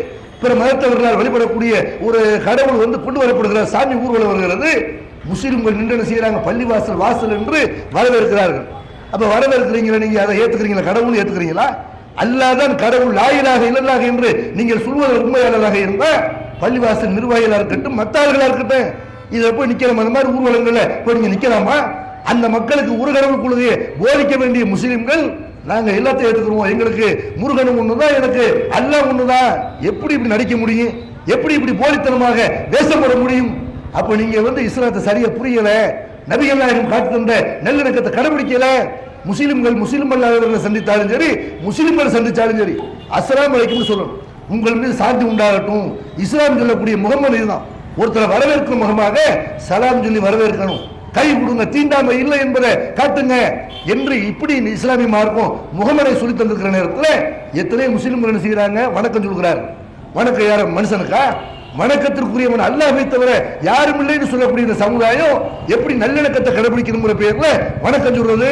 பிற மதத்தவர்களால் வழிபடக்கூடிய ஒரு கடவுள் கொண்டு வரப்படுகிறார், சாமி ஊர்வலம் வருகிறது, முஸ்லிம்கள் நின்று என்ன செய்யறாங்க? பள்ளிவாசல் வாசல் என்று வரவேற்கிறார்கள். அப்ப வரவேற்கிறீங்களா? நீங்க அதை ஏத்துக்கிறீங்களா? கடவுள் ஏத்துக்கிறீங்களா? அல்லாதான் கடவுள், லா இலாஹ இல்லல்லாஹ் என்று நீங்கள் சொல்வது உண்மையாளராக இருந்தா பள்ளிவாசல் நிர்வாகிகளா இருக்கட்டும், மத்தார்களா இருக்கட்டும், இதை போய் நிக்கலாம். அந்த மாதிரி ஊர்வலங்கள்ல போய் நீங்க நிக்கலாமா? அந்த மக்களுக்கு ஒரு கடவுள் கொள்கையை போதிக்க வேண்டிய முஸ்லிம்கள் நாங்க எல்லாத்தையும் ஏற்றுக்கிறோம், எங்களுக்கு முருகனும் ஒண்ணுதான், எனக்கு அல்லாஹ் ஒண்ணுதான், எப்படி இப்படி நடிக்க முடியும்? எப்படி இப்படி போலித்தனமாக வேஷப்பட முடியும்? அப்ப நீங்க இஸ்லாத்தை சரியா புரியல, நபிகள் நாயகம் காட்டு தந்த நல்லிணக்கத்தை கடைபிடிக்கல. முஸ்லிம்கள் முஸ்லிம் அல்லாதவர்களை சந்தித்தாலும் சரி, முஸ்லிம்கள் சந்திச்சாலும் சரி அஸ்ஸலாமு அலைக்கும் சொல்லணும், உங்கள் மீது சாந்தி உண்டாகட்டும். இஸ்லாம் சொல்லக்கூடிய முகமது இதுதான். ஒருத்தரை வரவேற்கும் முகமாக சலாம் சொல்லி வரவேற்கணும், கை கொடுங்க, தீண்டாமை இல்லை என்பதை காட்டுங்க என்று இப்படி இஸ்லாமிய மார்க்கம் முகமதை சொல்லி தந்திருக்கிற நேரத்தில் எத்தனை முஸ்லிம்கள் என்ன செய்யறாங்க? வணக்கம் சொல்கிறார். வணக்கம் யார? மனுஷனுக்கா? வணக்கத்திற்குரியவன் அல்லாஹ்வை தவிர யாரும் இல்லைன்னு சொல்லக்கூடிய இந்த சமுதாயம் எப்படி நல்லிணக்கத்தை கடைபிடிக்கணுங்கிற பேர்ல வணக்கம் சொல்றது?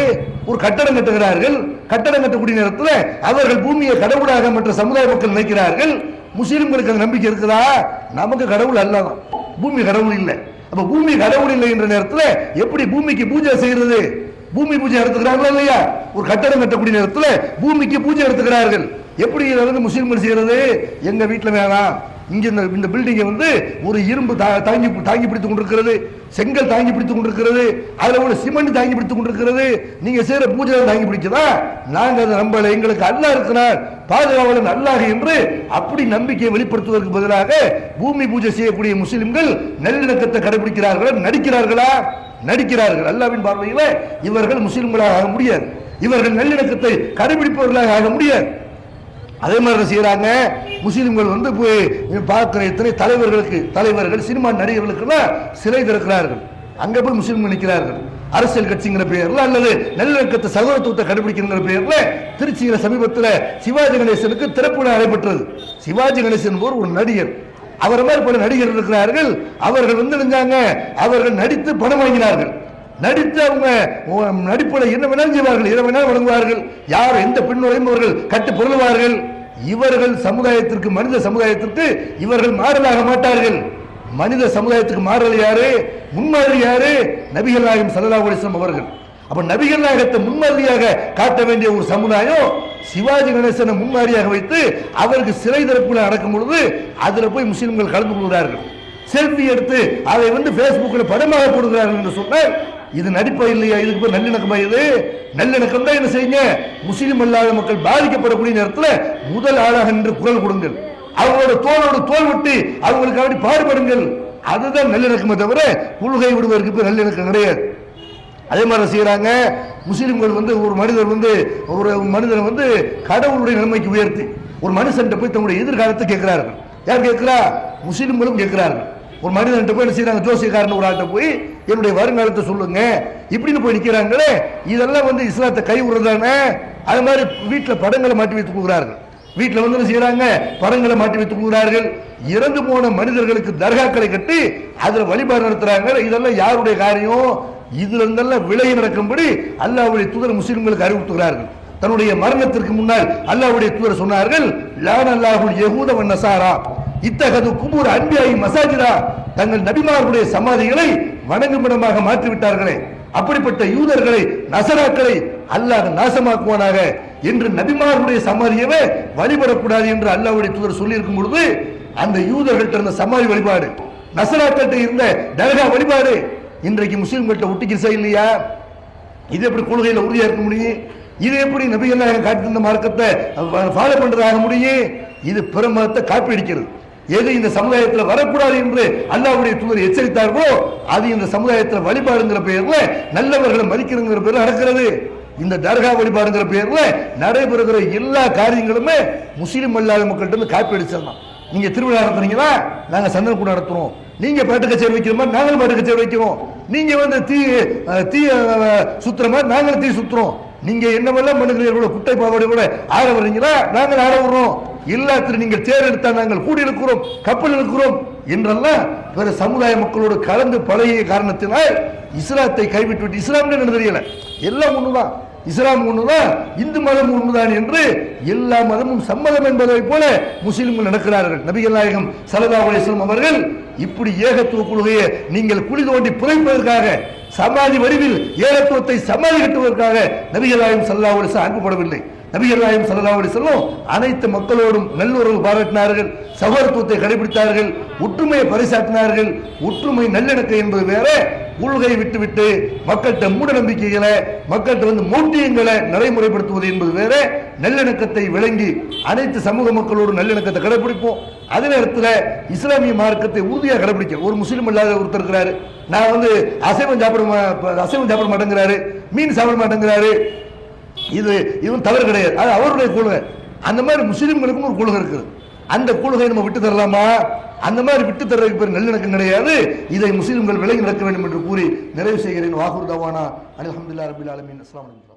ஒரு கட்டடம் கட்டுகிறார்கள், கட்டடம் கட்டக்கூடிய நேரத்தில் அவர்கள் பூமியை கடவுளாக மற்ற சமுதாய மக்கள் நினைக்கிறார்கள். முஸ்லிம்களுக்கு அந்த நம்பிக்கை இருக்குதா? நமக்கு கடவுள் அல்லாதான், பூமி கடவுள் இல்லை. அப்ப பூமி கடவுள் இல்லை என்ற நேரத்தில் எப்படி பூமிக்கு பூஜை செய்யறது? பூமி பூஜை எடுத்துக்கிறாங்களா இல்லையா? ஒரு கட்டடம் கட்டக்கூடிய நேரத்தில் பூமிக்கு பூஜை எடுத்துக்கிறார்கள். எப்படி முஸ்லிம்கள் செய்யறது? எங்க வீட்டில் வேணாம், இங்க இந்த பில்டிங்கை ஒரு இரும்பு தாங்கி பிடித்துக் கொண்டிருக்கிறது, செங்கல் தாங்கி பிடித்துக் கொண்டிருக்கிறது, அதுல ஒரு சிமெண்ட் தாங்கி பிடித்துக் கொண்டிருக்கிறது, நீங்க செய்யற பூஜை தாங்கி பிடிக்குதா? நாங்க அதை நம்பல, எங்களுக்கு அல்லாஹ் இருக்கிறார், பாதுகாவலன் அல்லாஹ் என்று அப்படி நம்பிக்கையை வெளிப்படுத்துவதற்கு பதிலாக பூமி பூஜை செய்யக்கூடிய முஸ்லிம்கள் நல்லிணக்கத்தை கடைபிடிக்கிறார்களா? நடிக்கிறார்களா? நடிக்கிறார்கள். அல்லாஹ்வின் பார்வையில இவர்கள் முஸ்லிம்களாக ஆக முடியாது, இவர்கள் நல்லிணக்கத்தை கடைபிடிப்பவர்களாக ஆக முடியாது. அதே மாதிரி செய்யறாங்க முஸ்லிம்கள் போய் பார்க்கிற எத்தனை தலைவர்கள் சினிமா நடிகர்களுக்கெல்லாம் சிலை திறக்கிறார்கள், அங்க போய் முஸ்லிம்கள் நிற்கிறார்கள். அரசியல் கட்சிங்கிற பெயர்ல அல்லது நல்லிணக்கத்தை சகோதரத்துவத்தை கடைபிடிக்கிற பெயர்ல திருச்சியில சமீபத்தில் சிவாஜி கணேசனுக்கு திறப்பு விழா நடைபெற்றது. சிவாஜி கணேசன் ஒரு நடிகர், அவரை மாதிரி பல நடிகர்கள் இருக்கிறார்கள். அவர்கள் நினைஞ்சாங்க, அவர்கள் நடித்து பணம் வாங்கினார்கள், நடித்து அவங்க நடிப்புல என்ன வேணாலும் செய்வார்கள், எதை வேணாலும் வழங்குவார்கள், யார் எந்த பெண்ணுரையும் அவர்கள் கட்டு பொருள்வார்கள். இவர்கள் சமுதாயத்திற்கு, மனித சமுதாயத்திற்கு இவர்கள் மாடலாக மாட்டார்கள். மனித சமுதாயத்துக்கு மாறல் யாரு, முன்மாதிரி யாரு? நபிகள் நாயகம் ஸல்லல்லாஹு அலைஹி வஸல்லம் அவர்கள். அப்ப நபிகள் நாயகத்தை முன்மாதிரியாக காட்ட வேண்டிய ஒரு சமுதாயம் சிவாஜி கணேசனை முன்மாதிரியாக வைத்து அவருக்கு சிலை திறப்புல நடக்கும் பொழுது அதுல போய் முஸ்லிம்கள் கலந்து கொள்கிறார்கள். செல்ஃபி எடுத்து அதை பேஸ்புக்கில் படமாக போடுகிறார்கள் என்று சொன்னால் இது நடிப்பா இல்லையா? இதுக்கு பேர் நல்லிணக்கமா? இது நல்லிணக்கம் தான். என்ன செய்யுங்க, முஸ்லிம் அல்லாத மக்கள் பாதிக்கப்படக்கூடிய நேரத்தில் முதல் ஆளாக நின்று குரல் கொடுங்கள், அவங்களோட தோளோடு தோல் விட்டு அவங்களுக்கு அப்படி பாடுபடுங்கள். அதுதான் நல்லிணக்கமே தவிர புழுகை விடுவதற்கு பேர் நல்லிணக்கம் கிடையாது. அதே மாதிரி செய்யறாங்க முஸ்லிம்கள். ஒரு மனிதர் ஒரு மனிதனை கடவுளுடைய நிலைமைக்கு உயர்த்தி ஒரு மனுஷன் போய் தன்னுடைய எதிர்காலத்தை கேட்கிறார்கள். யார் கேட்கிறா? முஸ்லிம்களும் கேட்கிறார்கள். ஒரு மனிதன் போய் என்ன செய்யறாங்க, ஜோசியக்காரன் ஒரு ஆள்கிட்ட போய் என்னுடைய வருங்காலத்தை சொல்லுங்க இப்படின்னு போய் நிற்கிறாங்களே, இதெல்லாம் இஸ்லாத்தை கை விடுறதானே? அது மாதிரி வீட்டில் படங்களை மாட்டி வைத்துக் கொள்கிறார்கள். வீட்டில் என்ன செய்யறாங்க, படங்களை மாட்டி வைத்துக் கொள்கிறார்கள். இறந்து போன மனிதர்களுக்கு தர்காக்களை கட்டி அதில் வழிபாடு நடத்துறாங்க. இதெல்லாம் யாருடைய காரியம்? இதுல இருந்தெல்லாம் விலை நடக்கும்படி அல்லாஹ்வுடைய தூதர் முஸ்லிம்களுக்கு அறிவுறுத்துகிறார்கள். தன்னுடைய மரணத்திற்கு முன்னால் அல்லாஹ்வுடைய தூதர் சொன்னார்கள், லான அல்லாஹுல் யஹூத வன் நஸாரா இத்தகது குபூர் அன்பியாயி மசாஜிதா, தங்கள் நபிமார்களுடைய சமாதிகளை வணங்குமிடமாக மாற்றி விட்டார்களே, அப்படிப்பட்ட யூதர்களை நசராக்களை அல்லாஹ் நாசமாக்குவானாக என்று நபிமார்களுடைய சமாதியவே வழிபடக்கூடாது என்று அல்லாஹ்வுடைய தூதர் சொல்லி இருக்கும் பொழுது அந்த யூதர்கள்ட்ட இருந்த சமாதி வழிபாடு, நசராக்கள்கிட்ட இருந்த தர்கா வழிபாடு இன்றைக்கு முஸ்லிம்கள்ட்ட ஒட்டிக்கிச்சா இல்லையா? இது எப்படி கொள்கையில உறுதியா இருக்க முடியும்? இது எப்படி நபிகள் நாயகம் காட்டியிருந்த மார்க்கத்தை ஃபாலோ பண்றதாக முடியும்? இது பிற மதத்தை காப்பி அடிக்கிறது. எது இந்த சமுதாயத்தில் வரக்கூடாது என்று அல்லாஹ்வுடைய தூதர் எச்சரித்தார்களோ அது இந்த சமுதாயத்தில் வழிபாடுங்கிற பெயர்ல நல்லவர்களை மதிக்கிறங்கிற பேர்ல நடக்கிறது. இந்த தர்கா வழிபாடுங்கிற பெயர்ல நடைபெறுகிற எல்லா காரியங்களுமே முஸ்லிம் அல்லாத மக்கள்கிட்ட காப்பி அடிச்சிடலாம். நீங்க திருவிழா நடத்துறீங்களா, நாங்க சந்தன கூட நடத்துறோம். நீங்க பாட்டு கச்சேரி வைக்கிற மாதிரி நாங்களும் பாட்டு கச்சேரி வைக்கிறோம். நீங்க தீ சுத்துற மாதிரி நாங்களும் தீ சுத்துறோம். நீங்க என்னவெல்லாம் பண்ணுகிறீர்களோ, குட்டை பாவாடை கூட ஆட வர்றீங்களா, நாங்கள் ஆட விடுறோம். எல்லாத்திலும் நீங்கள் தேர் எடுத்தா நாங்கள் கூடி இருக்கிறோம், கப்பல் இருக்கிறோம் என்றெல்லாம் வேற சமுதாய மக்களோடு கலந்து பழகிய காரணத்தினால் இஸ்லாத்தை கைவிட்டு இஸ்லாம் தெரியல. எல்லாம் ஒண்ணுதான், இஸ்லாம் ஒண்ணுதான், இந்து மதம் ஒண்ணுதான் என்று எல்லா மதமும் சம்மதம் என்பதை போல முஸ்லிம்கள் நடக்கிறார்கள். நபிகள் நாயகம் ஸல்லல்லாஹு அலைஹி வஸல்லம் அவர்கள் இப்படி ஏகத்துவ கொள்கையை நீங்கள் குழி தோண்டி புதைப்பதற்காக, சமாதி வடிவில் ஏகத்துவத்தை சமாதி கட்டுவதற்காக நபிகள் நாயகம் ஸல்லல்லாஹு அலைஹி வஸல்லம் அனுப்பப்படவில்லை. நபிகள் நாயகம் ஸல்லல்லாஹு அலைஹி வஸல்லம் அனைத்து மக்களோடும் நல்லுறவு பாராட்டினார்கள், சகோதரத்துவத்தை கடைபிடித்தார்கள், ஒற்றுமையை பரிசாற்றினார்கள். ஒற்றுமை நல்லிணக்கம் என்பது வேற, கொள்கை விட்டுவிட்டு மக்கள்கிட்ட மூட நம்பிக்கைகளை, மக்கள்கிட்ட மோட்டியங்களை நடைமுறைப்படுத்துவது என்பது வேற. நல்லிணக்கத்தை விளங்கி அனைத்து சமூக மக்களோடு நல்லிணக்கத்தை கடைபிடிப்போம். அதே நேரத்தில் இஸ்லாமிய மார்க்கத்தை உறுதியாக கடைபிடிக்க. ஒரு முஸ்லீம் இல்லாத ஒருத்தர் இருக்கிறாரு, நான் அசைவம் சாப்பிட மாட்டேங்கிறாரு, மீன் சாப்பிட மாட்டேங்கிறாரு, இதுவும் தவறு கிடையாது, அது அவருடைய கொள்கை. அந்த மாதிரி முஸ்லிம்களுக்கும் ஒரு கொள்கை இருக்குது. அந்த கொள்கையை நம்ம விட்டு தரலாமா? அந்த மாதிரி விட்டு தர்றதுக்கு பேர் நல்லிணக்கம் கிடையாது. இதை முஸ்லிம்கள் விலகி நடக்க வேண்டும் என்று கூறி நிறைவு செய்கிறேன். வாகுர் தவானா அல்ஹம்துலில்லாஹி ரப்பில் ஆலமீன். அஸ்ஸலாமு அலைக்கும்.